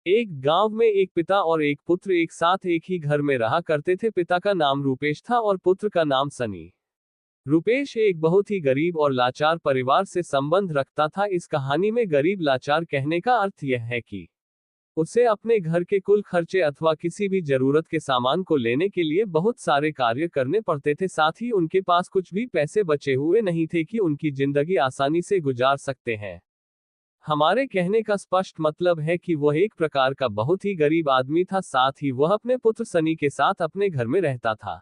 एक गांव में एक पिता और एक पुत्र एक साथ एक ही घर में रहा करते थे। पिता का नाम रूपेश था और पुत्र का नाम सनी। रूपेश एक बहुत ही गरीब और लाचार परिवार से संबंध रखता था। इस कहानी में गरीब लाचार कहने का अर्थ यह है कि उसे अपने घर के कुल खर्चे अथवा किसी भी जरूरत के सामान को लेने के लिए बहुत सारे कार्य करने पड़ते थे। साथ ही उनके पास कुछ भी पैसे बचे हुए नहीं थे कि उनकी जिंदगी आसानी से गुजार सकते हैं। हमारे कहने का स्पष्ट मतलब है कि वह एक प्रकार का बहुत ही गरीब आदमी था। साथ ही वह अपने पुत्र सनी के साथ अपने घर में रहता था।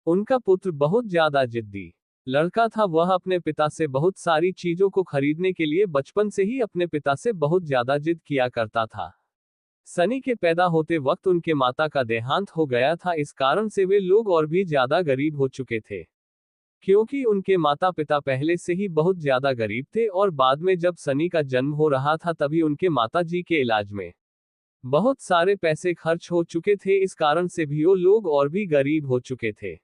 उनका पुत्र बहुत ज्यादा जिद्दी लड़का था। वह अपने पिता से बहुत सारी चीजों को खरीदने के लिए बचपन से ही अपने पिता से बहुत ज्यादा जिद किया करता था। सनी के पैदा होते वक्त उनके माता का देहांत हो गया था। इस कारण से वे लोग और भी ज्यादा गरीब हो चुके थे, क्योंकि उनके माता पिता पहले से ही बहुत ज्यादा गरीब थे। और बाद में जब सनी का जन्म हो रहा था तभी उनके माता जी के इलाज में बहुत सारे पैसे खर्च हो चुके थे। इस कारण से भी वो लोग और भी गरीब हो चुके थे।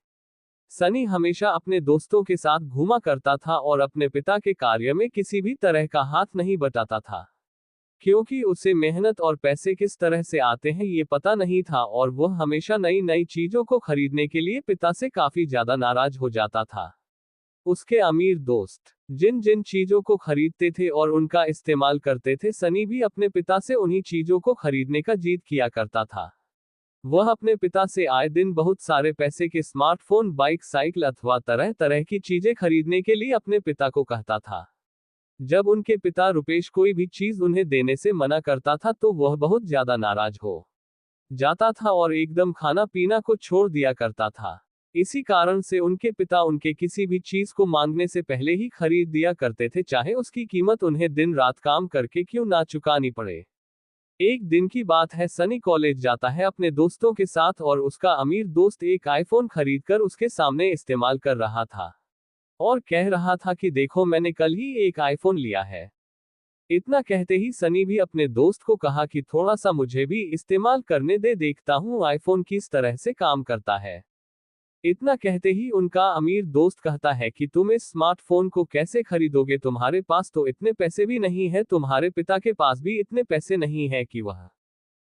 सनी हमेशा अपने दोस्तों के साथ घूमा करता था और अपने पिता के कार्य में किसी भी तरह का हाथ नहीं बटाता था, क्योंकि उसे मेहनत और पैसे किस तरह से आते हैं ये पता नहीं था। और वह हमेशा नई नई चीजों को खरीदने के लिए पिता से काफी ज्यादा नाराज हो जाता था। उसके अमीर दोस्त जिन जिन चीजों को खरीदते थे और उनका इस्तेमाल करते थे, सनी भी अपने पिता से उन्हीं चीजों को खरीदने का जिद किया करता था। वह अपने पिता से आए दिन बहुत सारे पैसे के स्मार्टफोन, बाइक, साइकिल अथवा तरह तरह की चीजें खरीदने के लिए अपने पिता को कहता था। जब उनके पिता रुपेश कोई भी चीज उन्हें देने से मना करता था तो वह बहुत ज्यादा नाराज हो जाता था और एकदम खाना पीना को छोड़ दिया करता था। इसी कारण से उनके पिता उनके किसी भी चीज को मांगने से पहले ही खरीद दिया करते थे, चाहे उसकी कीमत उन्हें दिन रात काम करके क्यों ना चुकानी पड़े। एक दिन की बात है, सनी कॉलेज जाता है अपने दोस्तों के साथ और उसका अमीर दोस्त एक आईफोन खरीदकर उसके सामने इस्तेमाल कर रहा था और कह रहा था कि देखो मैंने कल ही एक आईफोन लिया है। इतना कहते ही सनी भी अपने दोस्त को कहा कि थोड़ा सा मुझे भी इस्तेमाल करने दे, देखता हूँ आईफोन किस तरह से काम करता है। इतना कहते ही उनका अमीर दोस्त कहता है कि तुम इस स्मार्टफोन को कैसे खरीदोगे, तुम्हारे पास तो इतने पैसे भी नहीं है, तुम्हारे पिता के पास भी इतने पैसे नहीं है कि वह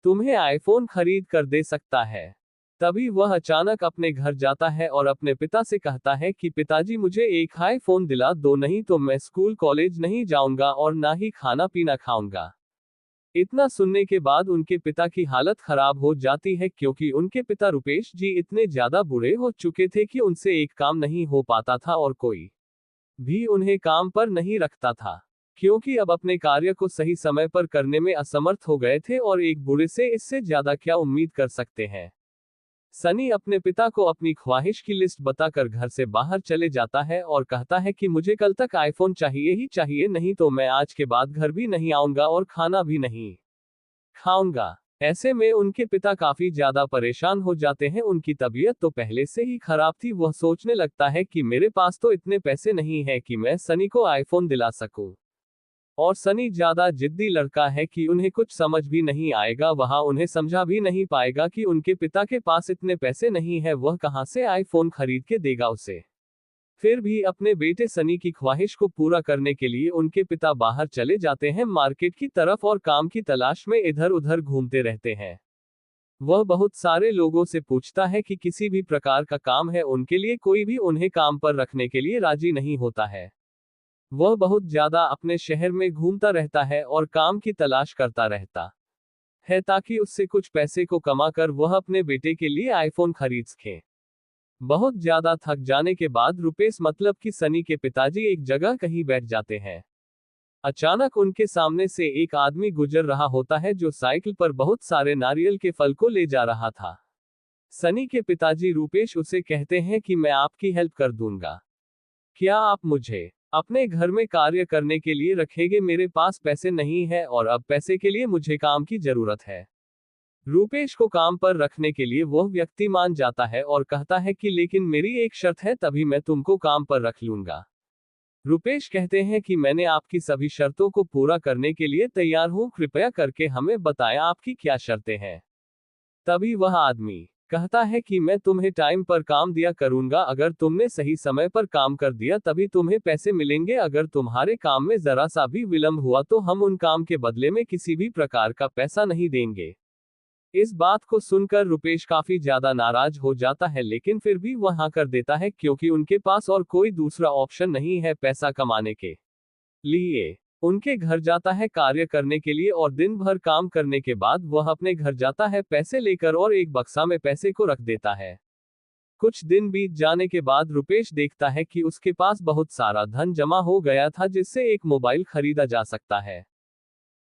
तुम्हें आईफोन खरीद कर दे सकता है। तभी वह अचानक अपने घर जाता है और अपने पिता से कहता है कि पिताजी मुझे एक आईफोन दिला दो, नहीं तो मैं स्कूल कॉलेज नहीं जाऊंगा और ना ही खाना पीना खाऊंगा। इतना सुनने के बाद उनके पिता की हालत खराब हो जाती है, क्योंकि उनके पिता रुपेश जी इतने ज्यादा बुरे हो चुके थे कि उनसे एक काम नहीं हो पाता था और कोई भी उन्हें काम पर नहीं रखता था, क्योंकि अब अपने कार्य को सही समय पर करने में असमर्थ हो गए थे और एक बुरे से इससे ज्यादा क्या उम्मीद कर सकते हैं। सनी अपने पिता को अपनी ख्वाहिश की लिस्ट बताकर घर से बाहर चले जाता है और कहता है कि मुझे कल तक आईफोन चाहिए ही चाहिए, नहीं तो मैं आज के बाद घर भी नहीं आऊंगा और खाना भी नहीं खाऊंगा। ऐसे में उनके पिता काफी ज्यादा परेशान हो जाते हैं। उनकी तबीयत तो पहले से ही खराब थी। वह सोचने लगता है कि मेरे पास तो इतने पैसे नहीं है कि मैं सनी को आईफोन दिला सकूं, और सनी ज्यादा जिद्दी लड़का है कि उन्हें कुछ समझ भी नहीं आएगा, वहां उन्हें समझा भी नहीं पाएगा कि उनके पिता के पास इतने पैसे नहीं है, वह कहां से आईफोन खरीद के देगा उसे। फिर भी अपने बेटे सनी की ख्वाहिश को पूरा करने के लिए उनके पिता बाहर चले जाते हैं मार्केट की तरफ और काम की तलाश में इधर उधर घूमते रहते हैं। वह बहुत सारे लोगों से पूछता है कि किसी भी प्रकार का काम है उनके लिए, कोई भी उन्हें काम पर रखने के लिए राजी नहीं होता है। वह बहुत ज्यादा अपने शहर में घूमता रहता है और काम की तलाश करता रहता है ताकि उससे कुछ पैसे को कमाकर वह अपने बेटे के लिए आईफोन खरीद सके। बहुत ज्यादा थक जाने के बाद रुपेश मतलब कि सनी के पिताजी एक जगह कहीं बैठ जाते हैं। अचानक उनके सामने से एक आदमी गुजर रहा होता है जो साइकिल पर बहुत सारे नारियल के फल को ले जा रहा था। सनी के पिताजी रुपेश उसे कहते हैं कि मैं आपकी हेल्प कर दूंगा, क्या आप मुझे अपने घर में कार्य करने के लिए रखेंगे, मेरे पास पैसे नहीं है और अब पैसे के लिए मुझे काम की जरूरत है। रुपेश को काम पर रखने के लिए वह व्यक्ति मान जाता है और कहता है कि लेकिन मेरी एक शर्त है, तभी मैं तुमको काम पर रख लूंगा। रुपेश कहते हैं कि मैंने आपकी सभी शर्तों को पूरा करने के लिए तैयार हूं, कृपया करके हमें बताएं आपकी क्या शर्तें हैं। तभी वह आदमी कहता है कि मैं तुम्हें टाइम पर काम दिया करूंगा, अगर तुमने सही समय पर काम कर दिया तभी तुम्हें पैसे मिलेंगे, अगर तुम्हारे काम में जरा सा भी विलंब हुआ तो हम उन काम के बदले में किसी भी प्रकार का पैसा नहीं देंगे। इस बात को सुनकर रुपेश काफी ज्यादा नाराज हो जाता है, लेकिन फिर भी वह हाँ कर देता है क्योंकि उनके पास और कोई दूसरा ऑप्शन नहीं है पैसा कमाने के लिए। उनके घर जाता है कार्य करने के लिए और दिन भर काम करने के बाद वह अपने घर जाता है पैसे लेकर और एक बक्सा में पैसे को रख देता है। कुछ दिन बीत जाने के बाद रुपेश देखता है कि उसके पास बहुत सारा धन जमा हो गया था जिससे एक मोबाइल खरीदा जा सकता है।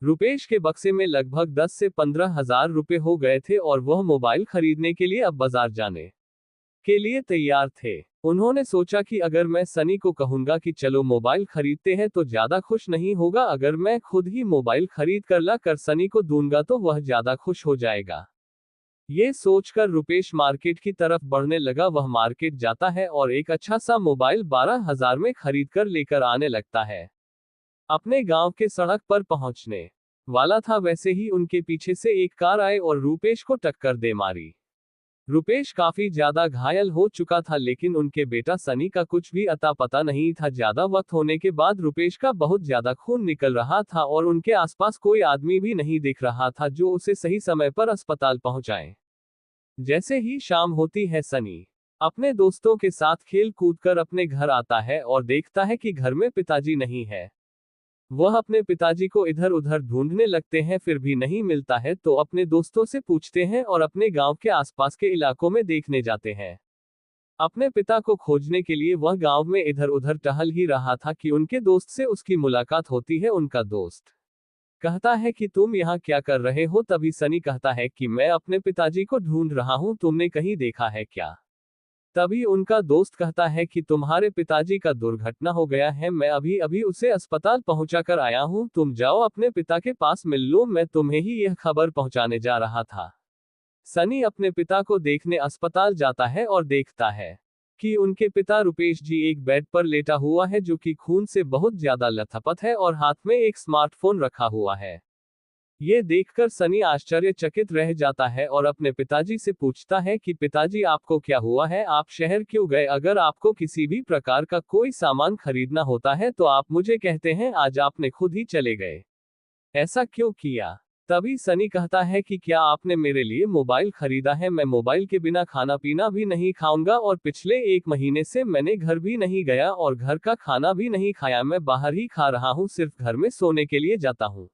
रुपेश के बक्से में लगभग 10 से 15 हजार रुपए हो गए थे और वह मोबाइल खरीदने के लिए अब बाजार जाने के लिए तैयार थे। उन्होंने सोचा कि अगर मैं सनी को कहूंगा कि चलो मोबाइल खरीदते हैं तो ज्यादा खुश नहीं होगा, अगर मैं खुद ही मोबाइल खरीद कर ला कर सनी को दूंगा तो वह ज्यादा खुश हो जाएगा। ये सोचकर रुपेश मार्केट की तरफ बढ़ने लगा। वह मार्केट जाता है और एक अच्छा सा मोबाइल 12,000 में खरीद कर लेकर आने लगता है। अपने गांव के सड़क पर पहुंचने वाला था वैसे ही उनके पीछे से एक कार आए और रुपेश को टक्कर दे मारी। रुपेश काफी ज्यादा घायल हो चुका था, लेकिन उनके बेटा सनी का कुछ भी अता पता नहीं था। ज्यादा वक्त होने के बाद रुपेश का बहुत ज्यादा खून निकल रहा था और उनके आसपास कोई आदमी भी नहीं दिख रहा था जो उसे सही समय पर अस्पताल पहुंचाए। जैसे ही शाम होती है सनी अपने दोस्तों के साथ खेल कूद कर अपने घर आता है और देखता है कि घर में पिताजी नहीं है। वह अपने पिताजी को इधर उधर ढूंढने लगते हैं, फिर भी नहीं मिलता है तो अपने दोस्तों से पूछते हैं और अपने गांव के आसपास के इलाकों में देखने जाते हैं। अपने पिता को खोजने के लिए वह गांव में इधर उधर टहल ही रहा था कि उनके दोस्त से उसकी मुलाकात होती है। उनका दोस्त कहता है कि तुम यहाँ क्या कर रहे हो? तभी सनी कहता है कि मैं अपने पिताजी को ढूंढ रहा हूँ, तुमने कहीं देखा है क्या? तभी उनका दोस्त कहता है कि तुम्हारे पिताजी का दुर्घटना हो गया है, मैं अभी अभी उसे अस्पताल पहुंचा कर आया हूं, तुम जाओ अपने पिता के पास मिल लो, मैं तुम्हें ही यह खबर पहुंचाने जा रहा था। सनी अपने पिता को देखने अस्पताल जाता है और देखता है कि उनके पिता रुपेश जी एक बेड पर लेटा हुआ है जो कि खून से बहुत ज्यादा लथपथ है और हाथ में एक स्मार्टफोन रखा हुआ है। ये देखकर सनी आश्चर्यचकित रह जाता है और अपने पिताजी से पूछता है कि पिताजी आपको क्या हुआ है, आप शहर क्यों गए? अगर आपको किसी भी प्रकार का कोई सामान खरीदना होता है तो आप मुझे कहते हैं, आज आपने खुद ही चले गए, ऐसा क्यों किया? तभी सनी कहता है कि क्या आपने मेरे लिए मोबाइल खरीदा है? मैं मोबाइल के बिना खाना पीना भी नहीं खाऊंगा और पिछले 1 महीने से मैंने घर भी नहीं गया और घर का खाना भी नहीं खाया, मैं बाहर ही खा रहा हूँ, सिर्फ घर में सोने के लिए जाता हूँ।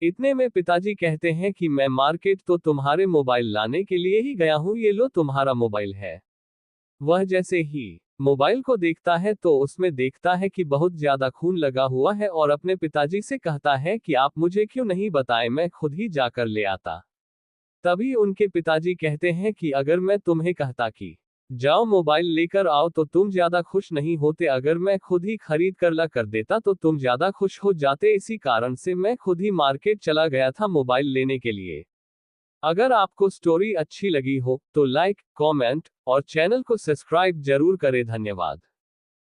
इतने में पिताजी कहते हैं कि मैं मार्केट तो तुम्हारे मोबाइल लाने के लिए ही गया हूं, ये लो तुम्हारा मोबाइल है। वह जैसे ही मोबाइल को देखता है तो उसमें देखता है कि बहुत ज्यादा खून लगा हुआ है और अपने पिताजी से कहता है कि आप मुझे क्यों नहीं बताए, मैं खुद ही जाकर ले आता। तभी उनके पिताजी कहते हैं कि अगर मैं तुम्हें कहता कि जाओ मोबाइल लेकर आओ तो तुम ज्यादा खुश नहीं होते, अगर मैं खुद ही खरीद कर ला कर देता तो तुम ज्यादा खुश हो जाते, इसी कारण से मैं खुद ही मार्केट चला गया था मोबाइल लेने के लिए। अगर आपको स्टोरी अच्छी लगी हो तो लाइक, कमेंट और चैनल को सब्सक्राइब जरूर करें। धन्यवाद।